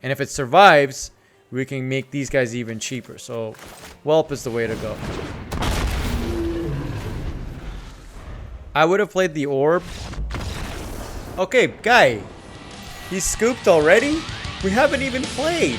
And if it survives, we can make these guys even cheaper. So Whelp is the way to go. I would have played the Orb. Okay, guy. He's scooped already? We haven't even played.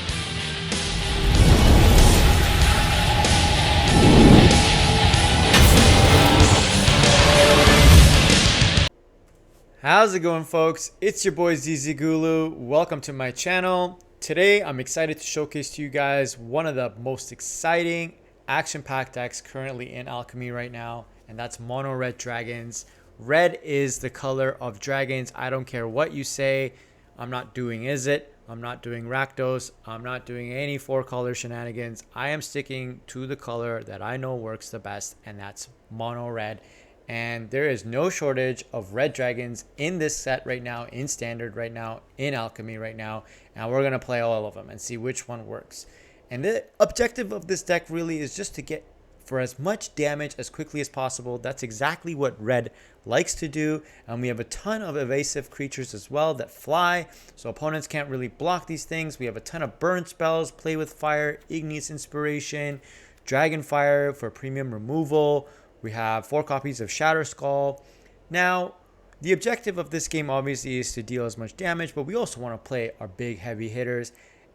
How's it going, folks? It's your boy ZZGulu. Welcome to my channel. Today, I'm excited to showcase to you guys one of the most exciting action-packed decks currently in Alchemy right now, and that's Mono Red Dragons. Red is the color of dragons. I don't care what you say. I'm not doing Izzet. I'm not doing Rakdos. I'm not doing any four-color shenanigans. I am sticking to the color that I know works the best, and that's Mono Red. And there is no shortage of red dragons in this set right now, in standard right now, in Alchemy right now. And we're going to play all of them and see which one works. And the objective of this deck really is just to get for as much damage as quickly as possible. That's exactly what red likes to do. And we have a ton of evasive creatures as well that fly, so opponents can't really block these things. We have a ton of burn spells, Play with Fire, Igneous Inspiration, Dragonfire for premium removal. We have 4 copies of Shatterskull. Now, the objective of this game obviously is to deal as much damage, but we also want to play our big heavy hitters.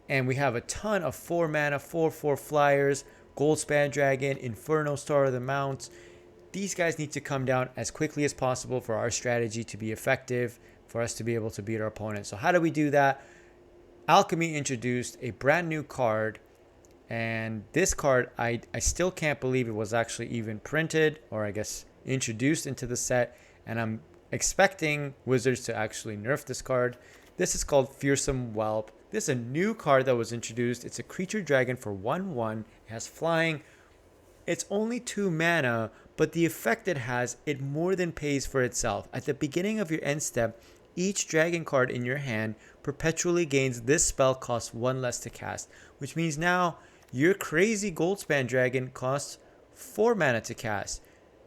And we have a ton of 4 mana, 4/4 flyers, A-Goldspan Dragon, Inferno, Star of the Mounts. These guys need to come down as quickly as possible for our strategy to be effective, for us to be able to beat our opponents. So how do we do that? Alchemy introduced a brand new card. And this card, I still can't believe it was actually even printed, or I guess introduced into the set. And I'm expecting Wizards to actually nerf this card. This is called Fearsome Whelp. This is a new card that was introduced. It's a creature dragon for 1/1. It has flying. It's only 2 mana, but the effect it has, it more than pays for itself. At the beginning of your end step, each dragon card in your hand perpetually gains this spell cost 1 less to cast, which means now your crazy Goldspan Dragon costs 4 mana to cast.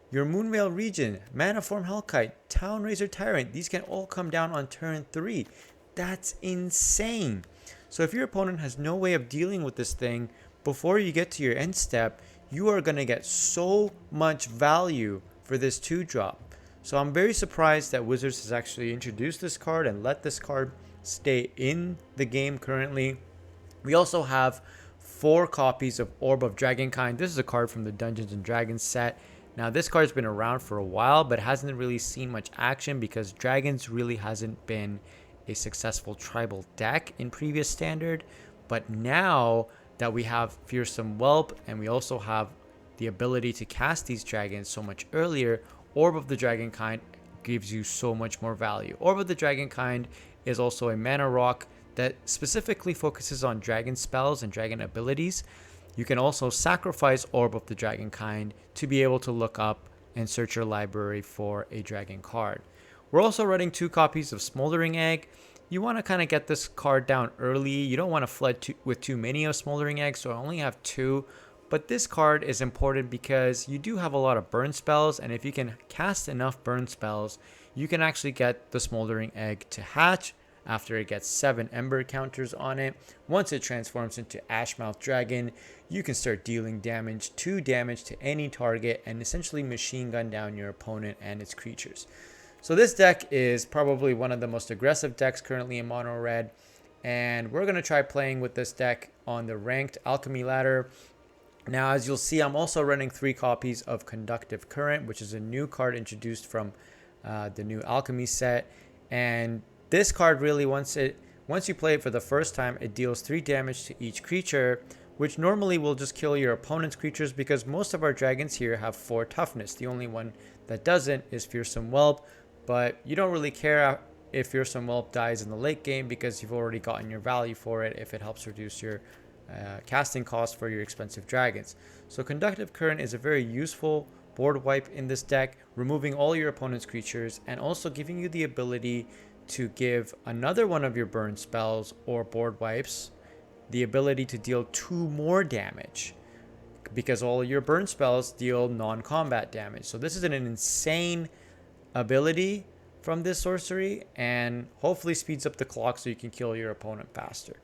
Your Moonveil Regent, Manaform Hellkite, Town-razer Tyrant, these can all come down on turn 3. That's insane. So if your opponent has no way of dealing with this thing before you get to your end step, you are going to get so much value for this 2-drop. So I'm very surprised that Wizards has actually introduced this card and let this card stay in the game currently. We also have 4 copies of Orb of Dragonkind. This is a card from the Dungeons and Dragons set. Now, this card's been around for a while, but hasn't really seen much action because Dragons really hasn't been a successful tribal deck in previous standard. But now that we have Fearsome Whelp and we also have the ability to cast these dragons so much earlier, Orb of the Dragonkind gives you so much more value. Orb of the Dragonkind is also a mana rock that specifically focuses on dragon spells and dragon abilities. You can also sacrifice Orb of the Dragonkind to be able to look up and search your library for a dragon card. We're also running 2 copies of Smoldering Egg. You want to kind of get this card down early. You don't want to flood with too many of Smoldering Egg, so I only have 2. But this card is important because you do have a lot of burn spells, and if you can cast enough burn spells, you can actually get the Smoldering Egg to hatch after it gets 7 Ember counters on it. Once it transforms into Ashmouth Dragon, you can start dealing damage to any target and essentially machine gun down your opponent and its creatures. So this deck is probably one of the most aggressive decks currently in Mono Red, and we're going to try playing with this deck on the ranked Alchemy ladder. Now, as you'll see, I'm also running 3 copies of Conductive Current, which is a new card introduced from the new Alchemy set. And this card really, once you play it for the first time, it deals 3 damage to each creature, which normally will just kill your opponent's creatures because most of our dragons here have 4 toughness. The only one that doesn't is Fearsome Whelp, but you don't really care if Fearsome Whelp dies in the late game because you've already gotten your value for it if it helps reduce your casting cost for your expensive dragons. So Conductive Current is a very useful board wipe in this deck, removing all your opponent's creatures and also giving you the ability to give another one of your burn spells or board wipes the ability to deal 2 more damage because all your burn spells deal non-combat damage. So this is an insane ability from this sorcery and hopefully speeds up the clock so you can kill your opponent faster.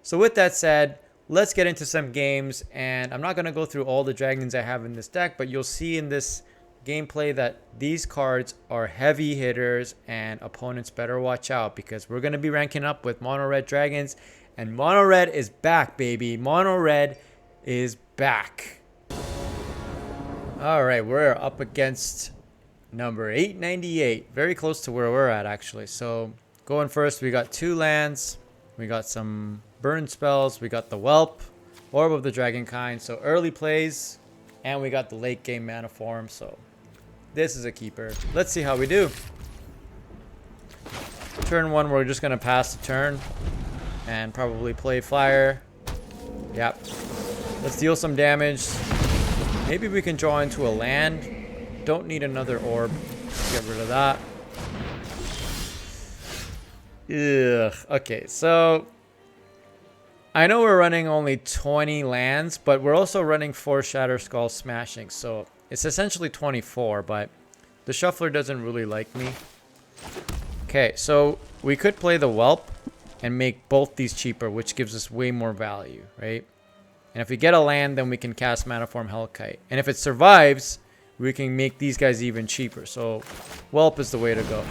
So with that said, let's get into some games, and I'm not going to go through all the dragons I have in this deck, but you'll see in this gameplay that these cards are heavy hitters and opponents better watch out, because we're going to be ranking up with mono red dragons, and mono red is back, baby. Mono red is back. All right, we're up against number 898, very close to where we're at actually. So going first, we got 2 lands, we got some burn spells, we got the Whelp, Orb of the Dragonkind, so early plays, and we got the late game Manaform, so this is a keeper. Let's see how we do. Turn 1, we're just gonna pass the turn and probably play fire. Yep. Let's deal some damage. Maybe we can draw into a land. Don't need another orb. Get rid of that. Ugh. Okay, so I know we're running only 20 lands, but we're also running 4 Shatterskull Smashing, so it's essentially 24, but the shuffler doesn't really like me. Okay, so we could play the Whelp and make both these cheaper, which gives us way more value, right? And if we get a land, then we can cast Manaform Hellkite. And if it survives, we can make these guys even cheaper. So Whelp is the way to go.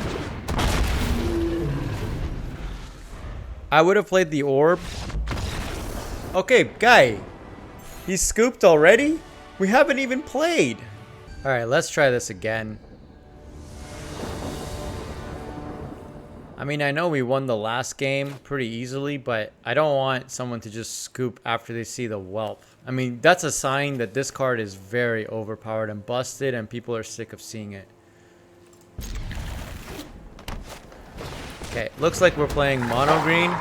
I would have played the Orb. Okay, guy. He's scooped already? We haven't even played. Alright, let's try this again. I mean, I know we won the last game pretty easily, but I don't want someone to just scoop after they see the Whelp. I mean, that's a sign that this card is very overpowered and busted, and people are sick of seeing it. Okay, looks like we're playing mono green.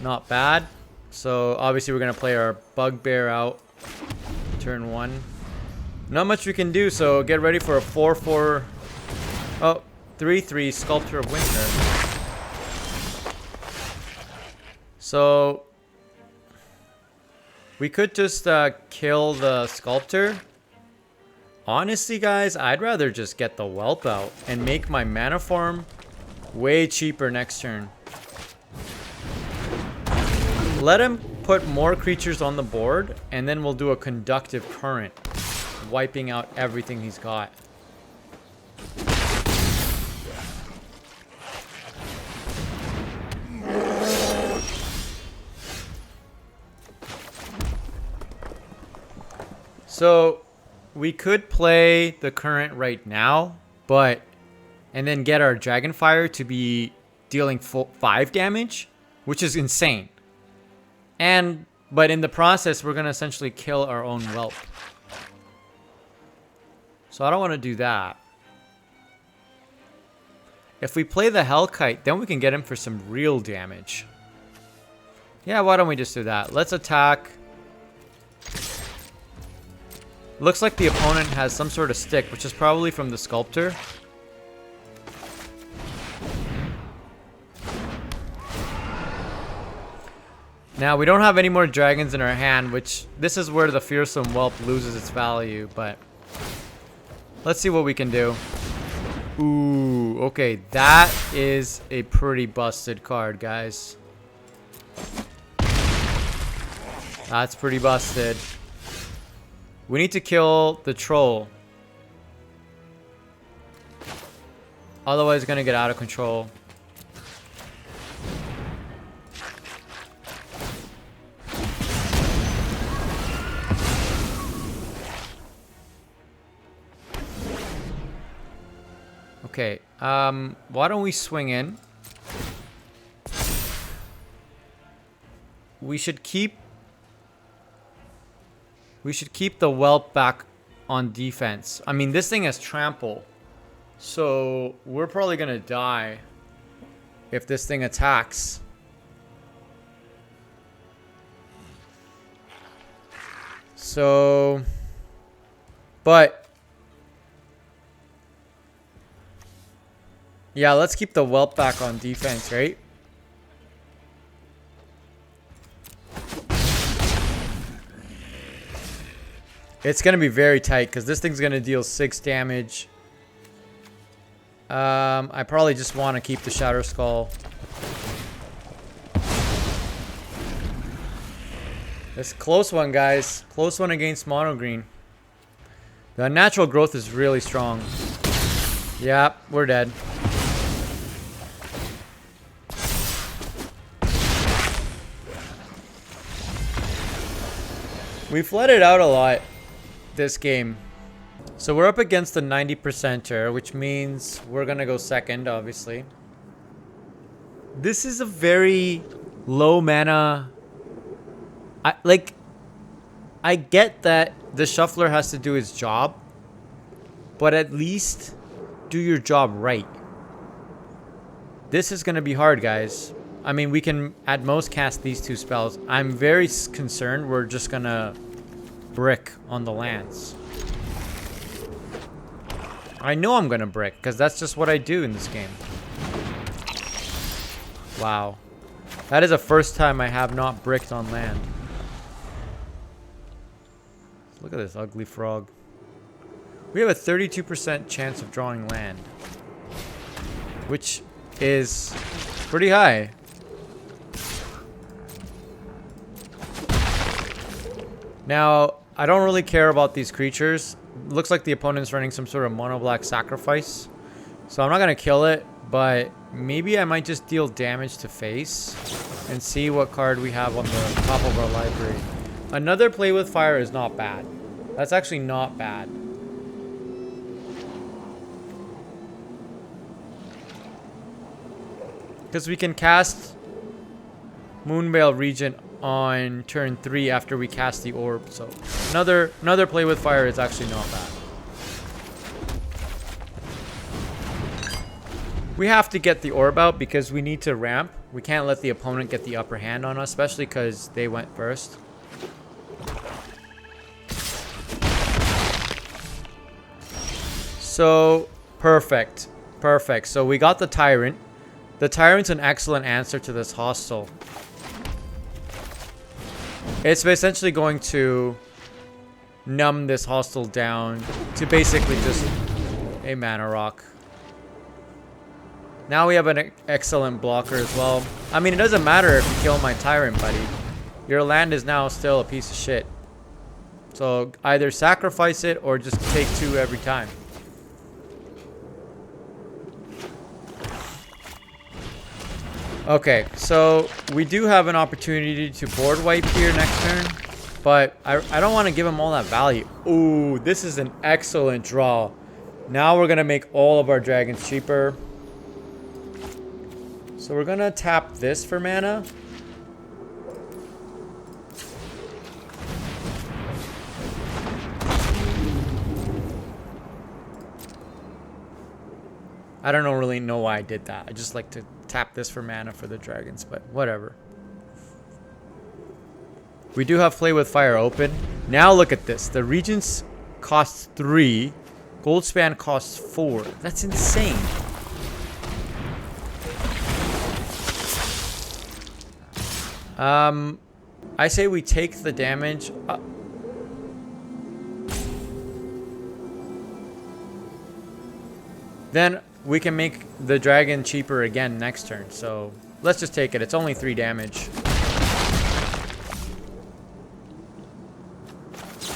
Not bad. So obviously we're gonna play our Bugbear out turn 1. Not much we can do, so get ready for a 4/4. Oh, 3/3 Sculptor of Winter. So we could just kill the Sculptor. Honestly, guys, I'd rather just get the Whelp out and make my Manaform way cheaper next turn. Let him put more creatures on the board, and then we'll do a Conductive Current, wiping out everything he's got. So we could play the Current right now, and then get our Dragonfire to be dealing 5 damage, which is insane. But in the process, we're gonna essentially kill our own Whelp. So I don't want to do that. If we play the Hellkite, then we can get him for some real damage. Yeah, why don't we just do that? Let's attack. Looks like the opponent has some sort of stick, which is probably from the Sculptor. Now, we don't have any more dragons in our hand, which this is where the Fearsome Whelp loses its value, but let's see what we can do. Ooh, okay, that is a pretty busted card, guys. That's pretty busted. We need to kill the troll. Otherwise, it's gonna get out of control. Okay, why don't we swing in? We should keep the Whelp back on defense. I mean, this thing has trample, so we're probably gonna die if this thing attacks. So, but yeah, let's keep the Whelp back on defense, right? It's going to be very tight because this thing's going to deal 6 damage. I probably just want to keep the Shatterskull. This close one, guys. Close one against mono green. The natural growth is really strong. Yeah, we're dead. We flooded out a lot this game. So we're up against the 90%er, which means we're gonna go second, obviously. This is a very low mana. I get that the shuffler has to do his job, but at least do your job right. This is going to be hard, guys. I mean, we can at most cast these two spells. I'm very concerned we're just going to brick on the lands. I know I'm going to brick because that's just what I do in this game. Wow. That is the first time I have not bricked on land. Look at this ugly frog. We have a 32% chance of drawing land, which is pretty high. Now, I don't really care about these creatures. Looks like the opponent's running some sort of mono black sacrifice. So I'm not going to kill it, but maybe I might just deal damage to face and see what card we have on the top of our library. Another play with fire is not bad. That's actually not bad. Because we can cast Moonveil Regent on turn 3 after we cast the orb. So another play with fire is actually not bad. We have to get the orb out because we need to ramp. We can't let the opponent get the upper hand on us, especially because they went first. So, perfect. Perfect. So we got the Tyrant. The Tyrant's an excellent answer to this hostile. It's essentially going to numb this hostile down to basically just a mana rock. Now we have an excellent blocker as well. I mean, it doesn't matter if you kill my Tyrant, buddy. Your land is now still a piece of shit. So either sacrifice it or just take 2 every time. Okay, so we do have an opportunity to board wipe here next turn, but I don't want to give him all that value. Ooh, this is an excellent draw. Now we're going to make all of our dragons cheaper. So we're going to tap this for mana. I don't really know why I did that. I just like to tap this for mana for the dragons, but whatever. We do have Play with Fire open. Now look at this. The Regents costs 3. Goldspan costs 4. That's insane. I say we take the damage. Then we can make the dragon cheaper again next turn. So let's just take it. It's only 3 damage.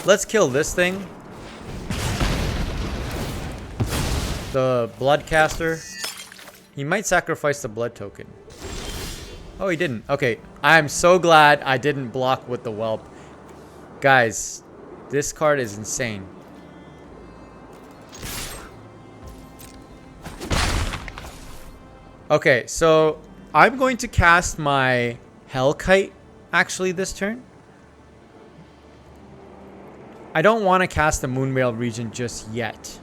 Let's kill this thing. The Bloodcaster. He might sacrifice the blood token. Oh, he didn't. Okay, I'm so glad I didn't block with the Whelp. Guys, this card is insane. Okay, so I'm going to cast my Hellkite actually this turn. I don't want to cast the Moonveil Regent just yet.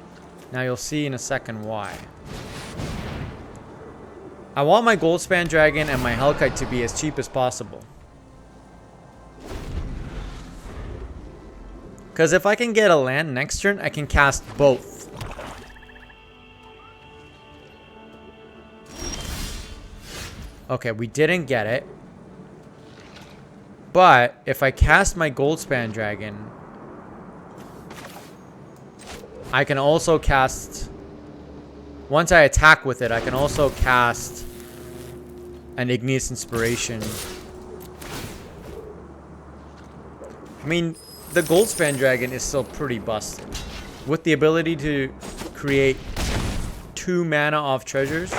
Now you'll see in a second why. I want my Goldspan Dragon and my Hellkite to be as cheap as possible. Because if I can get a land next turn, I can cast both. Okay, we didn't get it. But if I cast my Goldspan Dragon, I can also cast... Once I attack with it, I can also cast an Igneous Inspiration. I mean, the Goldspan Dragon is still pretty busted. With the ability to create 2 mana off treasures.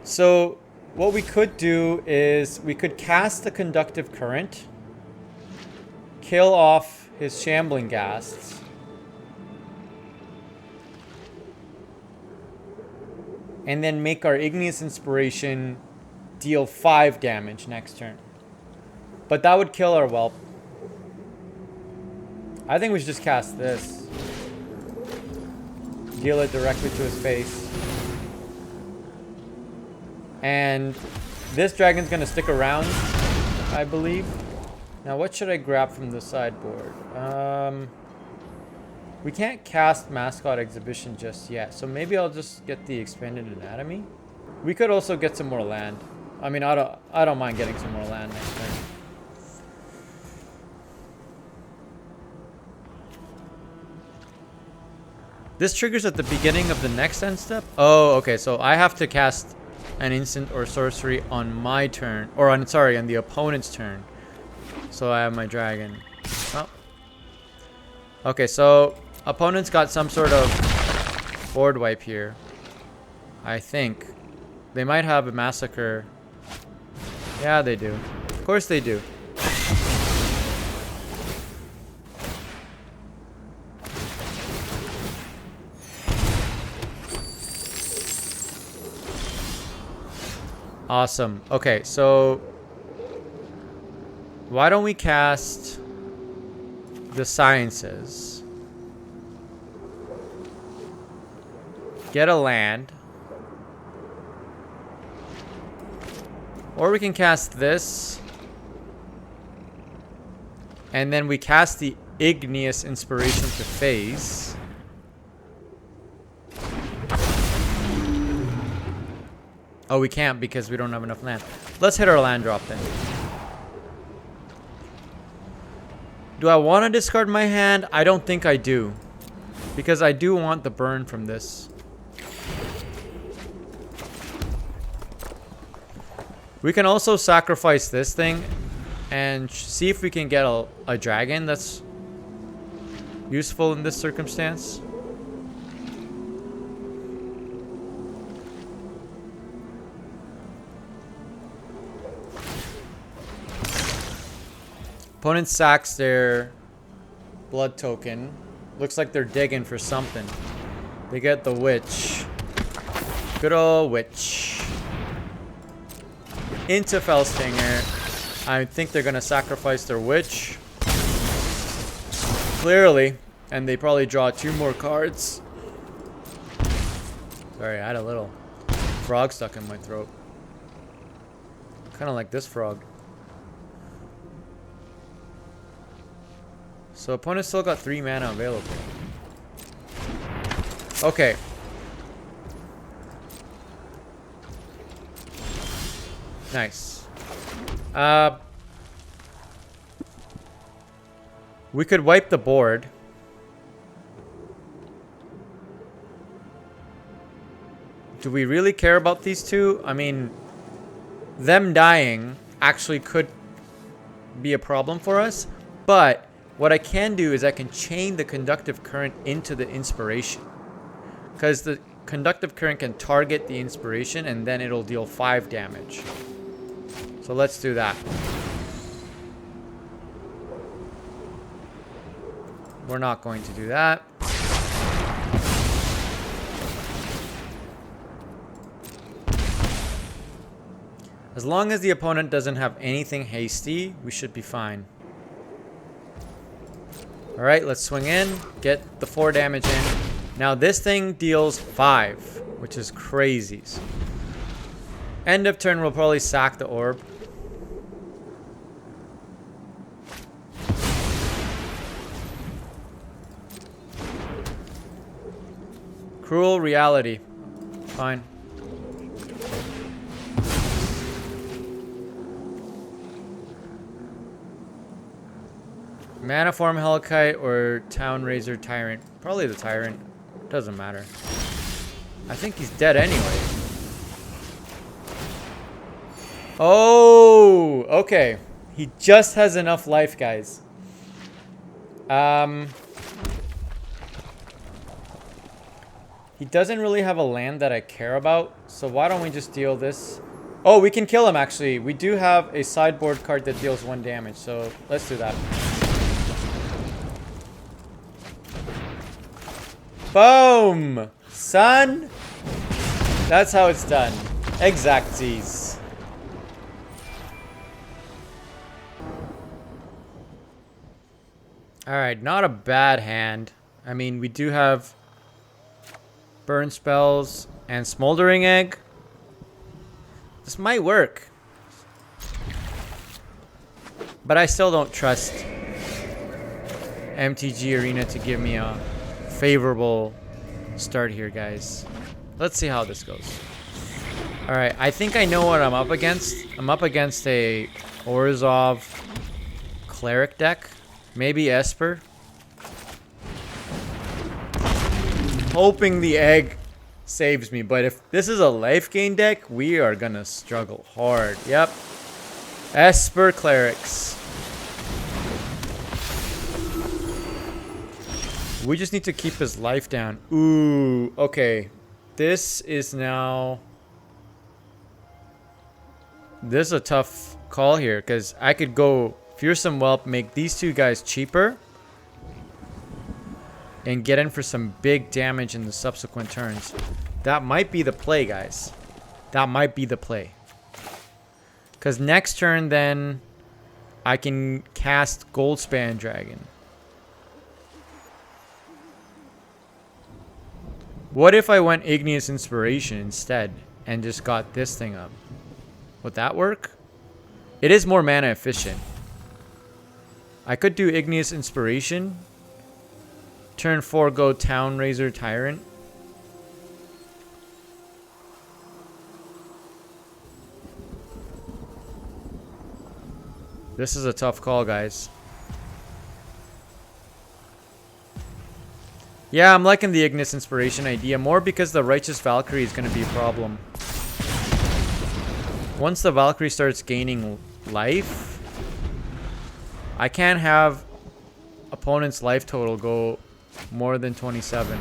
So what we could do is we could cast the Conductive Current, kill off his Shambling Ghasts, and then make our Igneous Inspiration deal 5 damage next turn. But that would kill our Whelp. I think we should just cast this. Deal it directly to his face. And this dragon's gonna stick around, I believe. Now what should I grab from the sideboard? We can't cast Mascot Exhibition just yet, so maybe I'll just get the Expanded Anatomy. We could also get some more land. I mean, I don't mind getting some more land next turn. This triggers at the beginning of the next end step? Oh, okay, so I have to cast an instant or sorcery on my turn, or on the opponent's turn. So I have my dragon. Oh. Okay, so opponent's got some sort of board wipe here. I think. They might have a massacre. Yeah, they do. Of course they do. Awesome. Okay, so why don't we cast the Sciences? Get a land. Or we can cast this. And then we cast the Igneous Inspiration to phase. Oh, we can't because we don't have enough land. Let's hit our land drop then. Do I want to discard my hand? I don't think I do. Because I do want the burn from this. We can also sacrifice this thing and see if we can get a dragon that's useful in this circumstance. Opponent sacks their blood token. Looks like they're digging for something. They get the witch. Good old witch. Into Fellstinger. I think they're gonna sacrifice their witch. Clearly. And they probably draw 2 more cards. Sorry, I had a little frog stuck in my throat. Kinda like this frog. So opponent still got 3 mana available. Okay. Nice. We could wipe the board. Do we really care about these two? I mean, them dying actually could be a problem for us, but what I can do is I can chain the Conductive Current into the Inspiration. Because the Conductive Current can target the Inspiration and then it'll deal 5 damage. So let's do that. We're not going to do that. As long as the opponent doesn't have anything hasty, we should be fine. Alright, let's swing in, get the 4 damage in. Now this thing deals 5, which is crazy. End of turn, we'll probably sack the orb. Cruel reality. Fine. Manaform Hellkite or Town-razer Tyrant. Probably the Tyrant. Doesn't matter. I think he's dead anyway. Oh, okay. He just has enough life, guys. He doesn't really have a land that I care about, so why don't we just deal this? Oh, we can kill him, actually. We do have a sideboard card that deals 1 damage, so let's do that. Boom! Son! That's how it's done. Exactsies. Alright, not a bad hand. I mean, we do have burn spells and Smoldering Egg. This might work. But I still don't trust MTG Arena to give me a favorable start here, guys. Let's see how this goes. Alright, I think I know what I'm up against. I'm up against a Orzhov Cleric deck. Maybe Esper. Hoping the egg saves me, but if this is a life gain deck, we are gonna struggle hard. Yep. Esper Clerics. We just need to keep his life down. Ooh, okay. This is now... This is a tough call here, because I could go Fearsome Whelp, make these 2 guys cheaper, and get in for some big damage in the subsequent turns. That might be the play, guys. That might be the play. Because next turn, then, I can cast Goldspan Dragon. What if I went Igneous Inspiration instead and just got this thing up? Would that work? It is more mana efficient. I could do Igneous Inspiration. Turn 4, go Town-razer Tyrant. This is a tough call, guys. Yeah, I'm liking the Igneous Inspiration idea more because the Righteous Valkyrie is going to be a problem. Once the Valkyrie starts gaining life, I can't have opponent's life total go more than 27.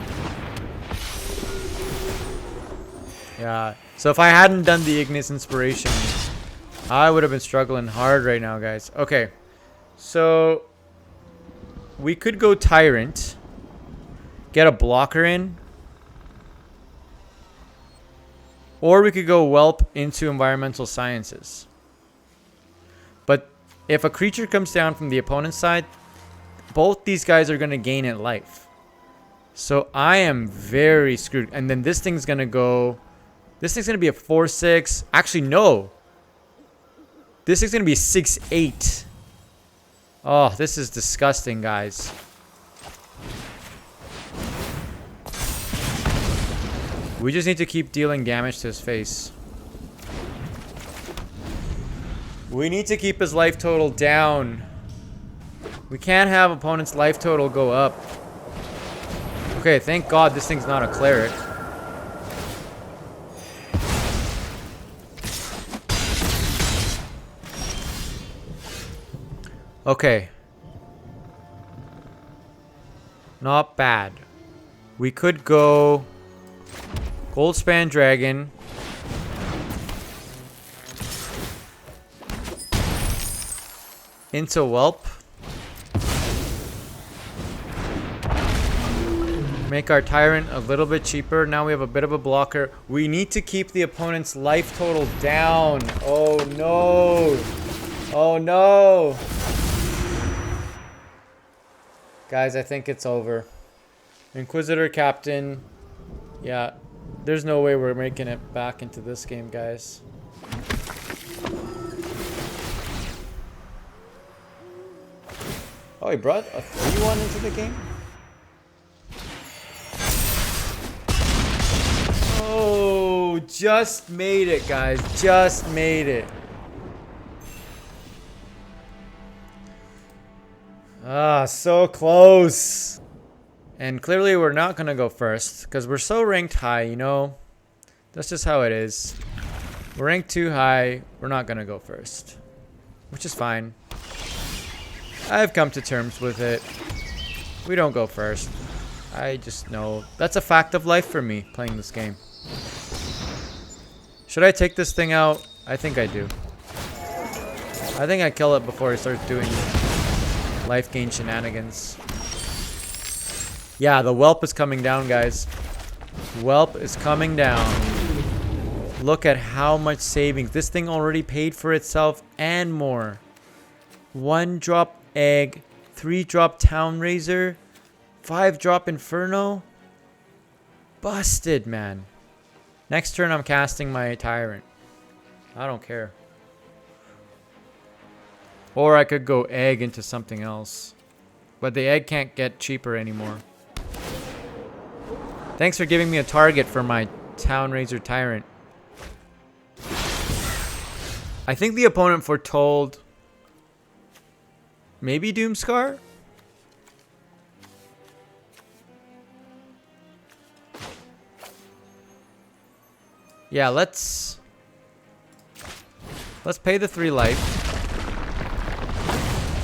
Yeah, so if I hadn't done the Igneous Inspiration, I would have been struggling hard right now, guys. Okay, so we could go Tyrant, get a blocker in, or we could go Whelp into Environmental Sciences. But if a creature comes down from the opponent's side, both these guys are going to gain it life. So I am very screwed. And then this thing's going to go... This thing's going to be a 4-6. Actually, no. This thing's going to be a 6-8. Oh, this is disgusting, guys. We just need to keep dealing damage to his face. We need to keep his life total down. We can't have opponent's life total go up. Okay, thank God this thing's not a cleric. Okay. Not bad. We could go Goldspan Dragon. Into Whelp. Make our Tyrant a little bit cheaper. Now we have a bit of a blocker. We need to keep the opponent's life total down. Oh no. Oh no. Guys, I think it's over. Inquisitor Captain. Yeah. There's no way we're making it back into this game, guys. Oh, he brought a 3-1 into the game? Oh, just made it, guys. Just made it. Ah, so close. And clearly we're not going to go first because we're so ranked high, you know. That's just how it is. We're ranked too high. We're not going to go first. Which is fine. I've come to terms with it. We don't go first. I just know. That's a fact of life for me, playing this game. Should I take this thing out? I think I do. I think I kill it before it starts doing life gain shenanigans. Yeah, the Whelp is coming down, guys. Whelp is coming down. Look at how much savings. This thing already paid for itself and more. 1-drop egg, 3-drop Town-razer, 5-drop Inferno. Busted, man. Next turn, I'm casting my Tyrant. I don't care. Or I could go egg into something else. But the egg can't get cheaper anymore. Thanks for giving me a target for my Town-razer Tyrant. I think the opponent foretold maybe Doomscar? Yeah, let's pay the 3 life.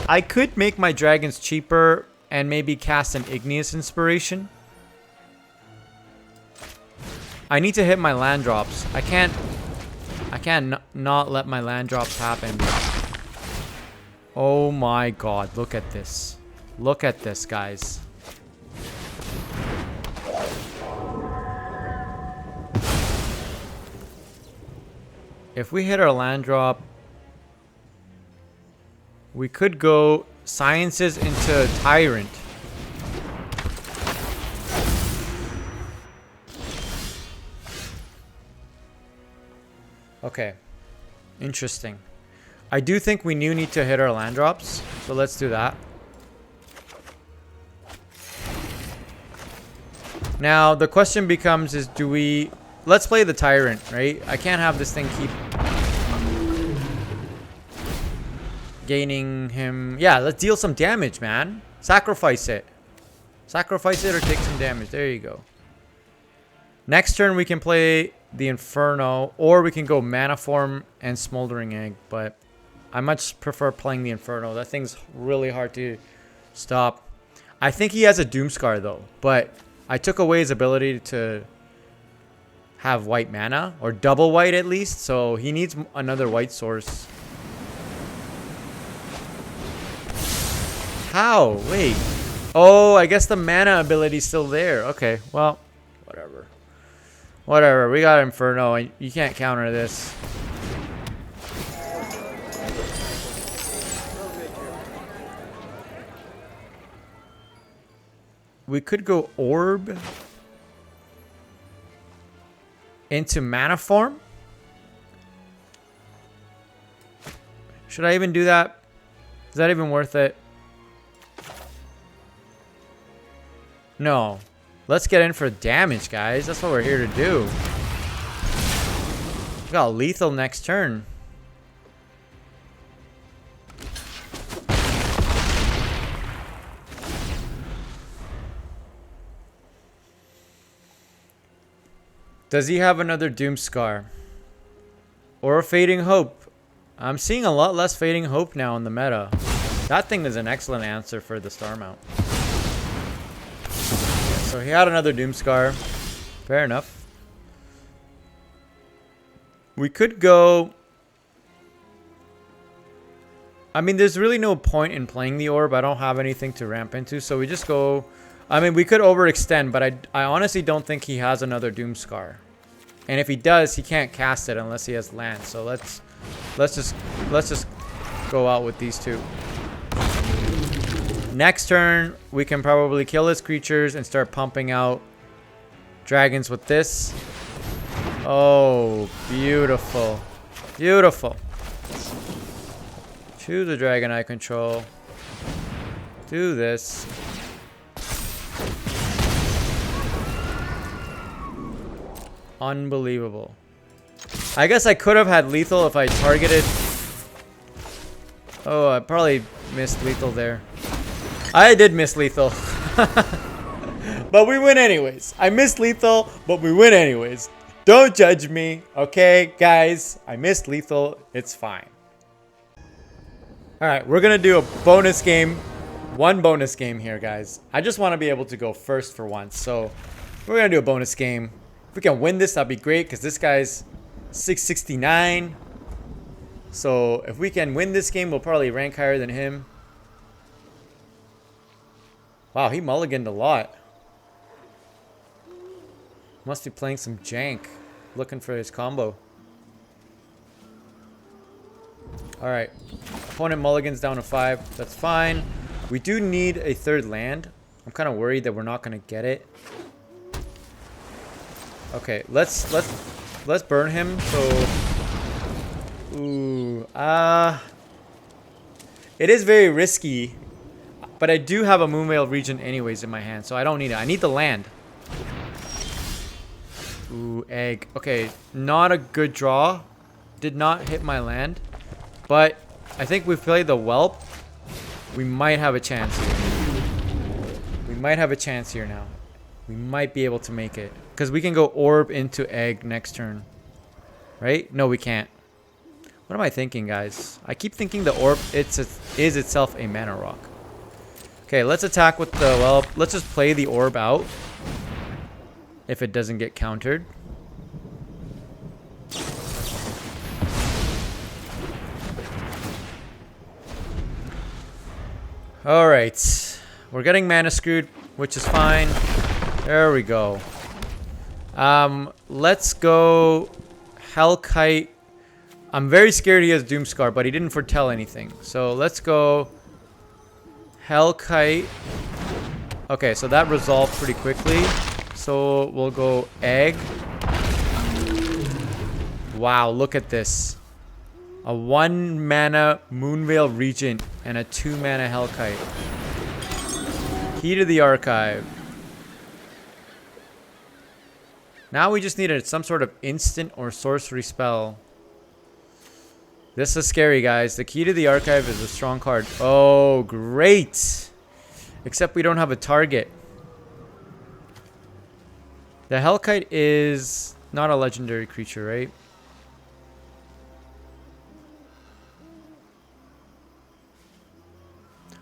I could make my dragons cheaper and maybe cast an Igneous Inspiration. I need to hit my land drops. I can't not let my land drops happen. Oh my god, look at this. Look at this, guys. If we hit our land drop, we could go Sciences into Tyrant. Okay. Interesting. I do think we need to hit our land drops, so let's do that. Now, the question becomes is do we... Let's play the Tyrant, right? I can't have this thing keep gaining him. Yeah, let's deal some damage, man. Sacrifice it. Sacrifice it or take some damage. There you go. Next turn, we can play the Inferno, or we can go Manaform and Smoldering Egg, but I much prefer playing the Inferno. That thing's really hard to stop. I think he has a Doomscar, though, but I took away his ability to have white mana, or double white at least, so he needs another white source. How? Wait. Oh, I guess the mana ability's still there. Okay, well, whatever. Whatever, we got Inferno, and you can't counter this. We could go Orb into Manaform. Should I even do that? Is that even worth it? No. Let's get in for damage, guys. That's what we're here to do. We got lethal next turn. Does he have another Doomscar? Or a Fading Hope? I'm seeing a lot less Fading Hope now in the meta. That thing is an excellent answer for the Star Mount. So he had another Doomscar. Fair enough. We could go... I mean, there's really no point in playing the Orb. I don't have anything to ramp into, so we just go... I mean, we could overextend, but I honestly don't think he has another Doomscar. And if he does, he can't cast it unless he has land. So let's just go out with these two. Next turn, we can probably kill his creatures and start pumping out dragons with this. Oh, beautiful. Beautiful. Choose the dragon I control. Do this. Unbelievable. I guess I could have had lethal if I targeted. Oh, I probably missed lethal there. I did miss lethal. But we win anyways. I missed lethal, but we win anyways. Don't judge me, okay, guys? I missed lethal. It's fine. All right, we're gonna do a bonus game. One bonus game here, guys. I just want to be able to go first for once, so we're gonna do a bonus game. If we can win this, that'd be great, because this guy's 669. So if we can win this game, we'll probably rank higher than him. Wow, he mulliganed a lot. Must be playing some jank. Looking for his combo. Alright. Opponent mulligans down to 5. That's fine. We do need a third land. I'm kind of worried that we're not going to get it. Okay, let's burn him. So ooh, it is very risky, but I do have a Moonveil Regent anyways in my hand, so I don't need it. I need the land. Ooh, egg. Okay, not a good draw. Did not hit my land, but I think we played the Whelp. We might have a chance here. We might have a chance here now. We might be able to make it, because we can go Orb into egg next turn. Right? No, we can't. What am I thinking, guys? I keep thinking the Orb is itself a mana rock. Okay, let's attack with the Whelp. Let's just play the Orb out if it doesn't get countered. Alright. We're getting mana screwed, which is fine. There we go. Let's go Hellkite. I'm very scared he has Doomscar, but he didn't foretell anything. So let's go Hellkite. Okay, so that resolved pretty quickly. So we'll go egg. Wow, look at this. A 1 mana Moonveil Regent and a 2 mana Hellkite. Key to the archive. Now we just need some sort of instant or sorcery spell. This is scary, guys. The Key to the Archive is a strong card. Oh, great. Except we don't have a target. The Hellkite is not a legendary creature, right?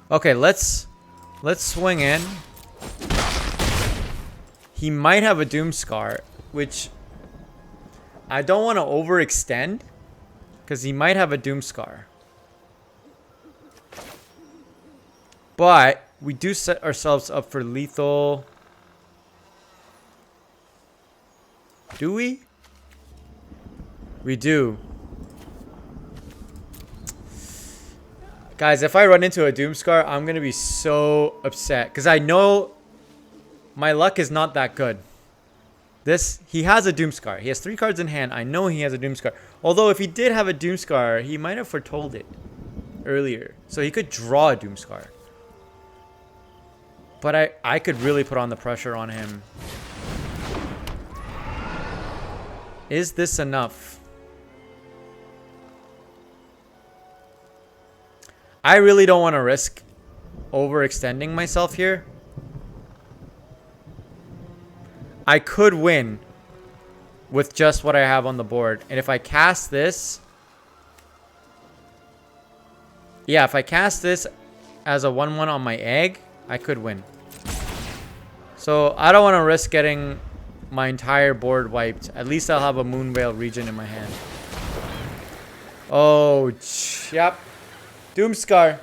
Okay, let's swing in. He might have a Doomscar, which I don't want to overextend, because he might have a Doomscar. But we do set ourselves up for lethal. Do we? We do. Guys, if I run into a Doomscar, I'm going to be so upset, because I know my luck is not that good. He has a Doomscar. He has 3 cards in hand. I know he has a Doomscar. Although if he did have a Doomscar, he might have foretold it earlier. So he could draw a Doomscar. But I could really put on the pressure on him. Is this enough? I really don't want to risk overextending myself here. I could win with just what I have on the board. And if I cast this... Yeah, if I cast this as a 1-1 on my egg, I could win. So I don't want to risk getting my entire board wiped. At least I'll have a Moonveil Regent in my hand. Oh, yep. Doomscar.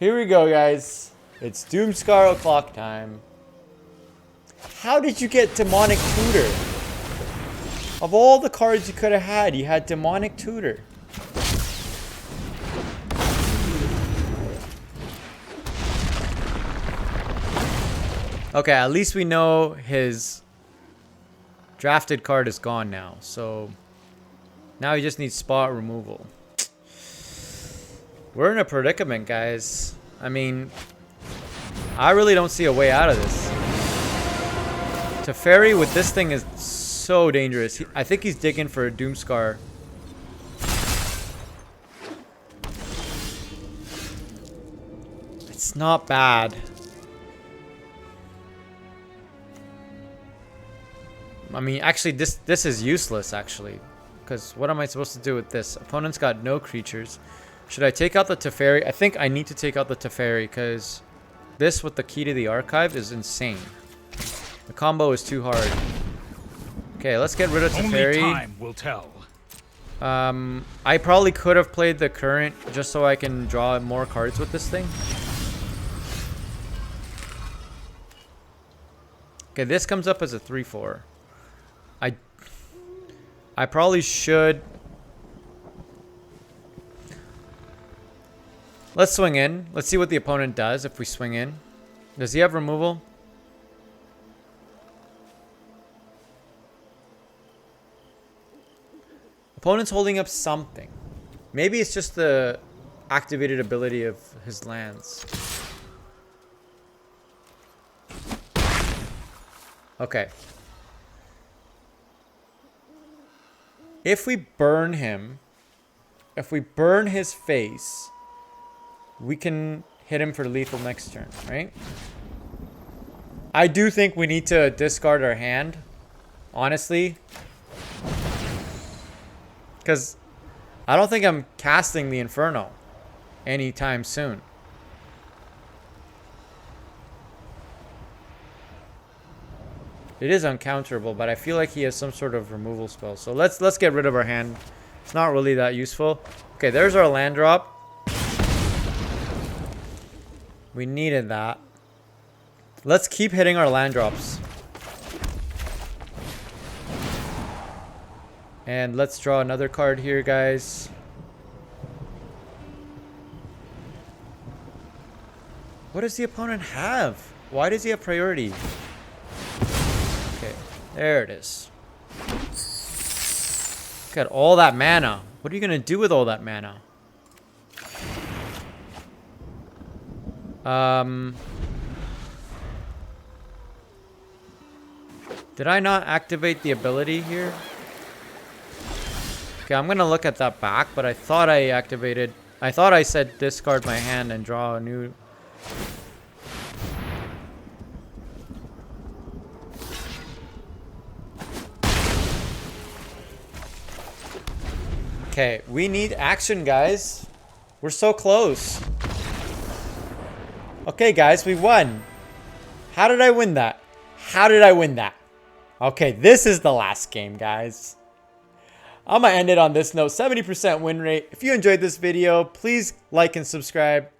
Here we go, guys. It's Doomscar o'clock time. How did you get Demonic Tutor? Of all the cards you could have had, you had Demonic Tutor. Okay, at least we know his drafted card is gone now. So now he just needs spot removal. We're in a predicament, guys. I mean, I really don't see a way out of this. Teferi with this thing is so dangerous. I think he's digging for a Doomscar. It's not bad. I mean, actually, this is useless, actually. Because what am I supposed to do with this? Opponent's got no creatures. Should I take out the Teferi? I think I need to take out the Teferi, because this with the key to the archive is insane. The combo is too hard. Okay, let's get rid of Teferi. Only time will tell. I probably could have played the current just so I can draw more cards with this thing. Okay, this comes up as a 3/4. I probably should. Let's swing in. Let's see what the opponent does if we swing in. Does he have removal? Opponent's holding up something. Maybe it's just the activated ability of his lands. Okay. If we burn him, if we burn his face, we can hit him for lethal next turn, right? I do think we need to discard our hand, honestly. Because I don't think I'm casting the Inferno anytime soon. It is uncounterable, but I feel like he has some sort of removal spell. So let's get rid of our hand. It's not really that useful. Okay, there's our land drop. We needed that. Let's keep hitting our land drops. And let's draw another card here, guys. What does the opponent have? Why does he have priority? Okay, there it is. Got all that mana. What are you gonna do with all that mana? Did I not activate the ability here? Okay, I'm gonna look at that back, but I thought I activated. I thought I said discard my hand and draw a new. Okay, we need action, guys. We're so close. Okay, guys, we won. How did I win that? How did I win that? Okay, this is the last game, guys. I'm gonna end it on this note. 70% win rate. If you enjoyed this video, please like and subscribe.